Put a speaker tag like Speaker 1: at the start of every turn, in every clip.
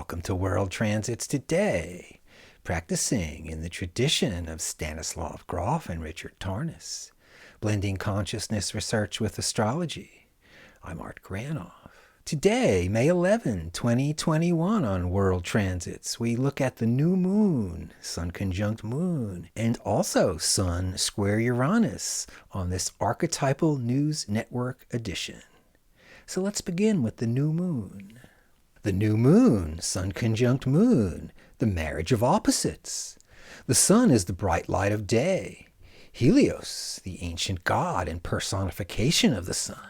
Speaker 1: Welcome to World Transits Today, practicing in the tradition of Stanislav Grof and Richard Tarnas, blending consciousness research with astrology. I'm Art Granoff. Today, May 11, 2021, on World Transits, we look at the new moon, Sun conjunct moon, and also Sun square Uranus on this archetypal news network edition. So let's begin with the new moon. The new moon, Sun conjunct moon, the marriage of opposites. The sun is the bright light of day. Helios, the ancient god and personification of the sun,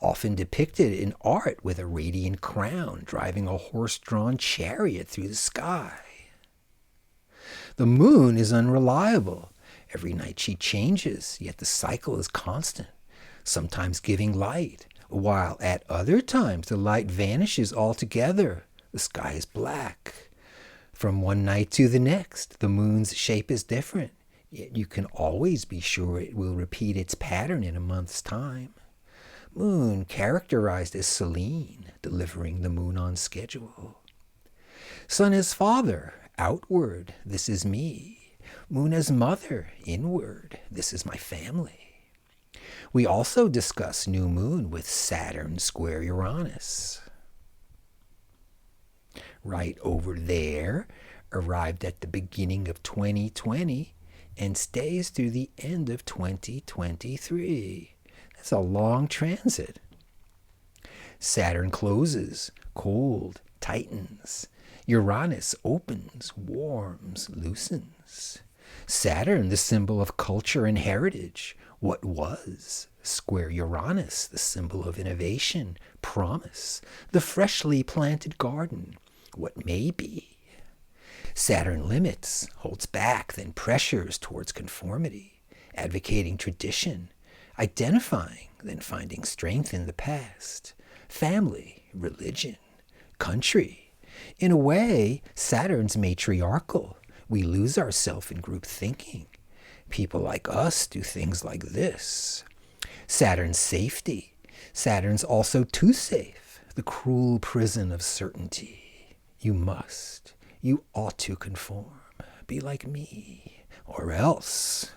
Speaker 1: often depicted in art with a radiant crown driving a horse-drawn chariot through the sky. The moon is unreliable. Every night she changes, yet the cycle is constant, sometimes giving light, while at other times the light vanishes altogether. The sky is black. From one night to the next, the moon's shape is different, yet you can always be sure it will repeat its pattern in a month's time. Moon characterized as Selene, delivering the moon on schedule. Sun as father, outward, this is me. Moon as mother, inward, this is my family. We also discuss new moon with Saturn square Uranus. Right over there, arrived at the beginning of 2020 and stays through the end of 2023. That's a long transit. Saturn closes, cold, tightens. Uranus opens, warms, loosens. Saturn, the symbol of culture and heritage, what was. Square Uranus, the symbol of innovation, promise, the freshly planted garden, what may be. Saturn limits, holds back, then pressures towards conformity, advocating tradition, identifying, then finding strength in the past, family, religion, country. In a way, Saturn's matriarchal. We lose ourselves in group thinking. People like us do things like this. Saturn's safety. Saturn's also too safe, the cruel prison of certainty. You must, you ought to conform, be like me, or else.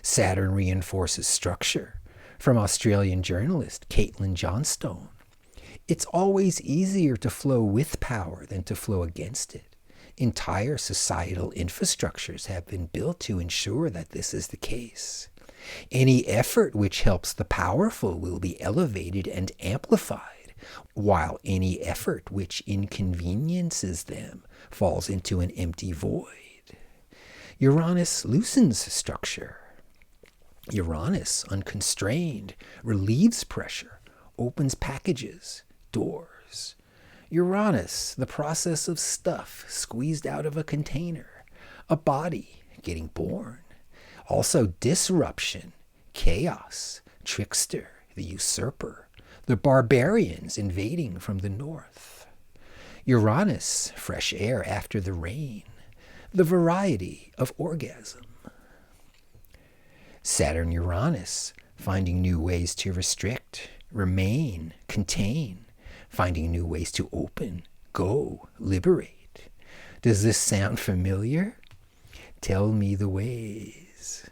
Speaker 1: Saturn reinforces structure. From Australian journalist Caitlin Johnstone. It's always easier to flow with power than to flow against it. Entire societal infrastructures have been built to ensure that this is the case. Any effort which helps the powerful will be elevated and amplified, while any effort which inconveniences them falls into an empty void. Uranus loosens structure. Uranus, unconstrained, relieves pressure, opens packages, doors. Uranus, the process of stuff squeezed out of a container, a body getting born. Also disruption, chaos, trickster, the usurper, the barbarians invading from the north. Uranus, fresh air after the rain, the variety of orgasm. Saturn-Uranus, finding new ways to restrict, remain, contain, finding new ways to open, go, liberate. Does this sound familiar? Tell me the ways.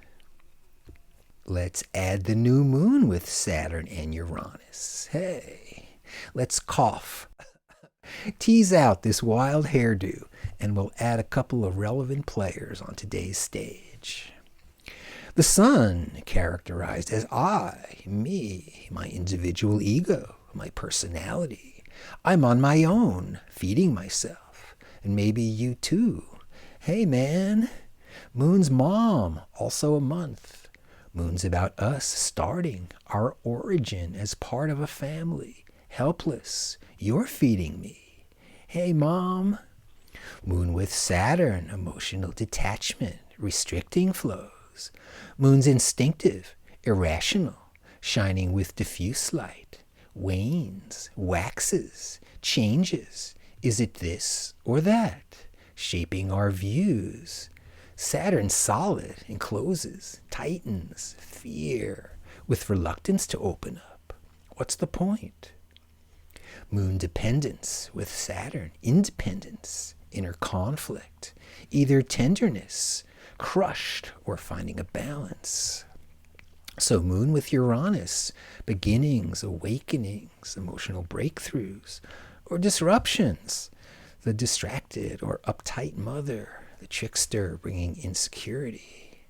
Speaker 1: Let's add the new moon with Saturn and Uranus. Hey, let's cough. Tease out this wild hairdo, and we'll add a couple of relevant players on today's stage. The sun, characterized as I, me, my individual ego, my personality. I'm on my own, feeding myself. And maybe you too. Hey man, moon's mom, also a month. Moon's about us starting, our origin as part of a family. Helpless, you're feeding me. Hey mom. Moon with Saturn, emotional detachment, restricting flows. Moon's instinctive, irrational, shining with diffuse light, wanes, waxes, changes. Is it this or that? Shaping our views. Saturn solid, encloses, tightens, fear, with reluctance to open up. What's the point? Moon dependence with Saturn, independence, inner conflict, either tenderness, crushed, or finding a balance. So Moon with Uranus, beginnings, awakenings, emotional breakthroughs, or disruptions. The distracted or uptight mother, the trickster bringing insecurity.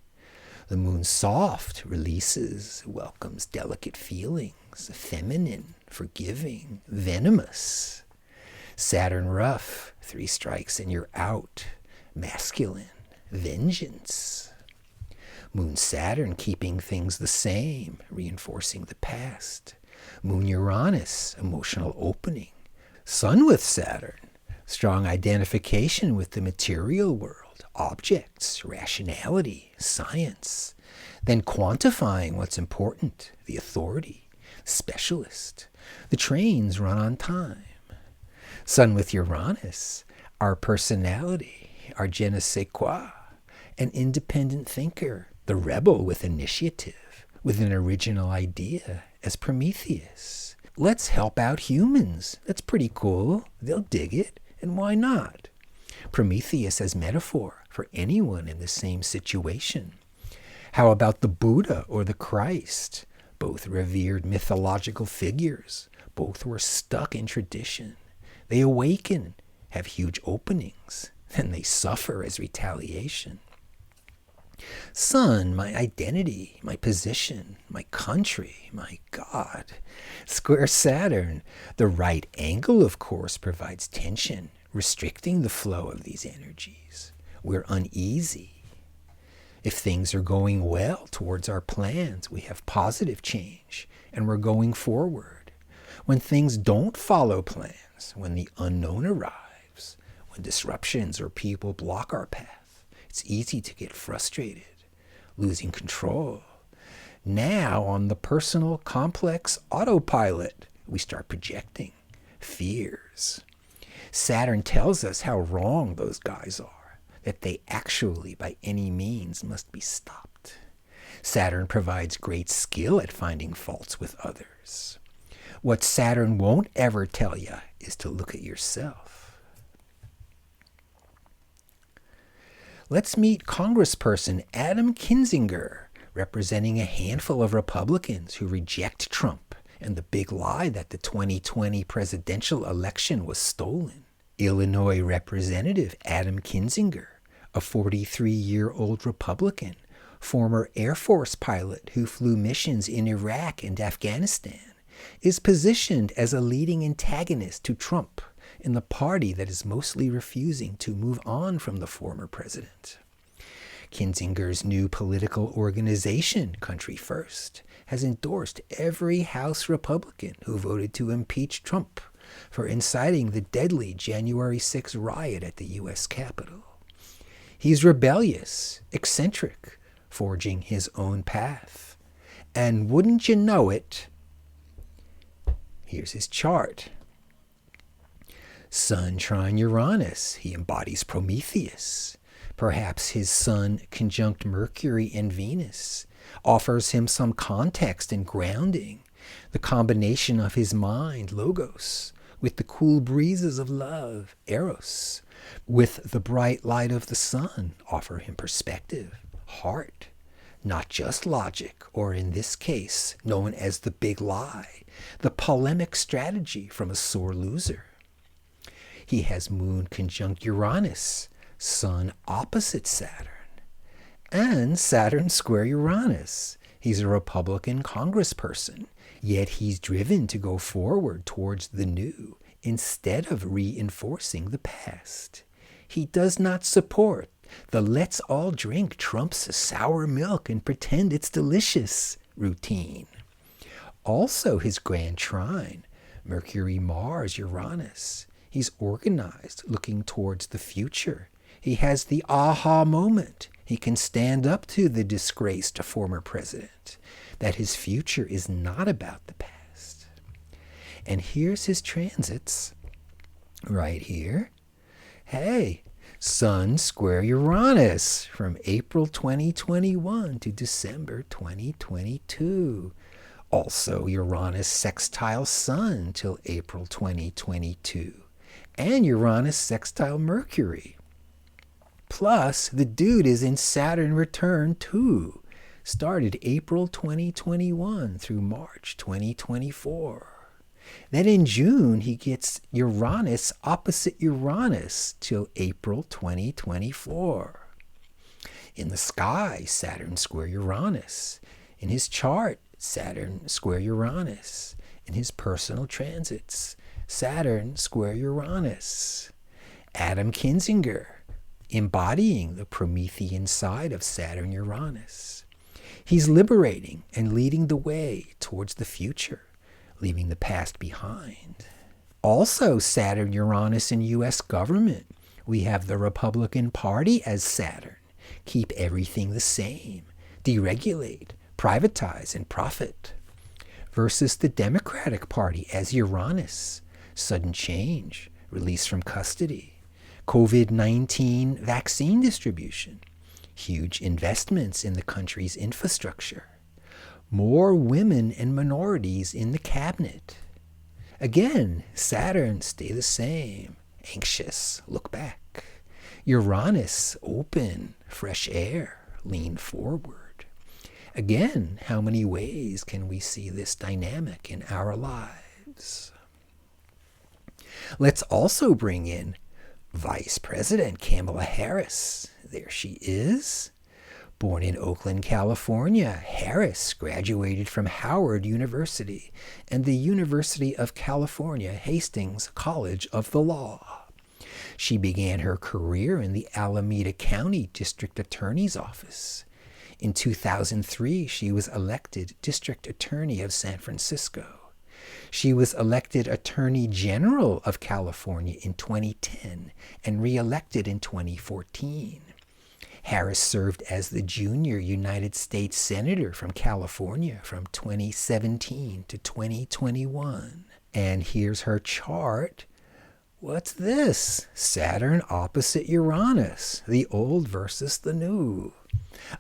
Speaker 1: The Moon soft, releases, welcomes delicate feelings, feminine, forgiving, venomous. Saturn rough, 3 strikes and you're out, masculine, vengeance. Moon Saturn keeping things the same, reinforcing the past. Moon Uranus, emotional opening. Sun with Saturn, strong identification with the material world, objects, rationality, science. Then quantifying what's important, the authority, specialist. The trains run on time. Sun with Uranus, our personality, our je ne sais quoi, an independent thinker, the rebel with initiative, with an original idea, as Prometheus. Let's help out humans. That's pretty cool. They'll dig it, and why not? Prometheus as metaphor for anyone in the same situation. How about the Buddha or the Christ? Both revered mythological figures. Both were stuck in tradition. They awaken, have huge openings, then they suffer as retaliation. Sun, my identity, my position, my country, my God. Square Saturn, the right angle, of course, provides tension, restricting the flow of these energies. We're uneasy. If things are going well towards our plans, we have positive change, and we're going forward. When things don't follow plans, when the unknown arrives, when disruptions or people block our path, it's easy to get frustrated, losing control. Now, on the personal complex autopilot, we start projecting fears. Saturn tells us how wrong those guys are, that they actually, by any means, must be stopped. Saturn provides great skill at finding faults with others. What Saturn won't ever tell you is to look at yourself. Let's meet Congressperson Adam Kinzinger, representing a handful of Republicans who reject Trump and the big lie that the 2020 presidential election was stolen. Illinois Representative Adam Kinzinger, a 43-year-old Republican, former Air Force pilot who flew missions in Iraq and Afghanistan, is positioned as a leading antagonist to Trump in the party that is mostly refusing to move on from the former president. Kinzinger's new political organization, Country First, has endorsed every House Republican who voted to impeach Trump for inciting the deadly January 6 riot at the U.S. Capitol. He's rebellious, eccentric, forging his own path. And wouldn't you know it, here's his chart. Sun trine Uranus, he embodies Prometheus. Perhaps his Sun conjunct Mercury and Venus offers him some context and grounding. The combination of his mind, Logos, with the cool breezes of love, Eros, with the bright light of the sun, offer him perspective, heart, not just logic, or in this case, known as the big lie, the polemic strategy from a sore loser. He has Moon conjunct Uranus, Sun opposite Saturn, and Saturn square Uranus. He's a Republican congressperson, yet he's driven to go forward towards the new instead of reinforcing the past. He does not support the let's all drink Trump's sour milk and pretend it's delicious routine. Also his grand trine, Mercury, Mars, Uranus. He's organized, looking towards the future. He has the aha moment. He can stand up to the disgraced former president, that his future is not about the past. And here's his transits, right here. Hey, Sun square Uranus from April 2021 to December 2022. Also, Uranus sextile Sun till April 2022. And Uranus sextile Mercury. Plus, the dude is in Saturn return too. Started April 2021 through March 2024. Then in June, he gets Uranus opposite Uranus till April 2024. In the sky, Saturn square Uranus. In his chart, Saturn square Uranus. In his personal transits, Saturn square Uranus. Adam Kinzinger, embodying the Promethean side of Saturn-Uranus. He's liberating and leading the way towards the future, leaving the past behind. Also, Saturn-Uranus in U.S. government. We have the Republican Party as Saturn. Keep everything the same. Deregulate, privatize, and profit. Versus the Democratic Party as Uranus. Sudden change, release from custody. COVID-19 vaccine distribution. Huge investments in the country's infrastructure. More women and minorities in the cabinet. Again, Saturn, stay the same. Anxious, look back. Uranus, open, fresh air, lean forward. Again, how many ways can we see this dynamic in our lives? Let's also bring in Vice President Kamala Harris. There she is. Born in Oakland, California, Harris graduated from Howard University and the University of California Hastings College of the Law. She began her career in the Alameda County District Attorney's Office. In 2003, she was elected District Attorney of San Francisco. She was elected Attorney General of California in 2010 and re-elected in 2014. Harris served as the junior United States Senator from California from 2017 to 2021. And here's her chart. What's this? Saturn opposite Uranus, the old versus the new.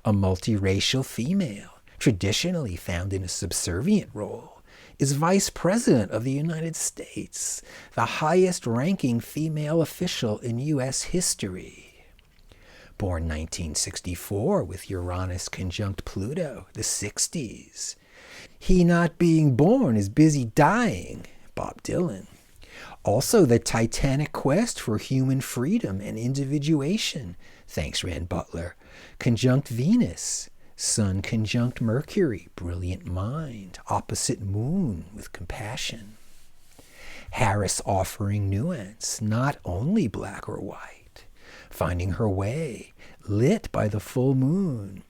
Speaker 1: A multiracial female, traditionally found in a subservient role, is Vice President of the United States, the highest-ranking female official in U.S. history. Born 1964 with Uranus conjunct Pluto, the 60s. He not being born is busy dying, Bob Dylan. Also the titanic quest for human freedom and individuation, thanks Rand Butler. Conjunct Venus, Sun conjunct Mercury, brilliant mind, opposite moon with compassion. Harris offering nuance, not only black or white, finding her way, lit by the full moon.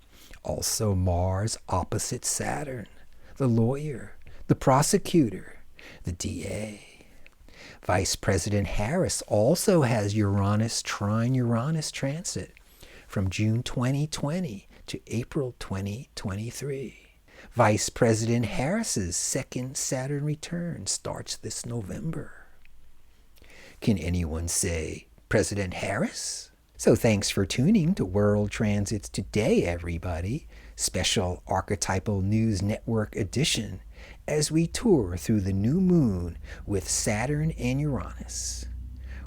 Speaker 1: Also Mars opposite Saturn, the lawyer, the prosecutor, the DA. Vice President Harris also has Uranus trine Uranus transit from June 2020 to April 2023. Vice President Harris's second Saturn return starts this November. Can anyone say President Harris? So thanks for tuning to World Transits Today, everybody. Special Archetypal News Network edition as we tour through the new moon with Saturn and Uranus.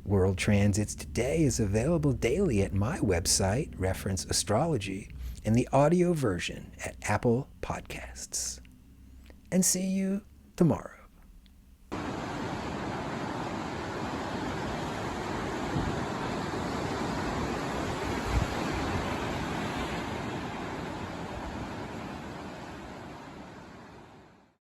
Speaker 1: World Transits Today is available daily at my website, Reference Astrology, and the audio version at Apple Podcasts. And see you tomorrow.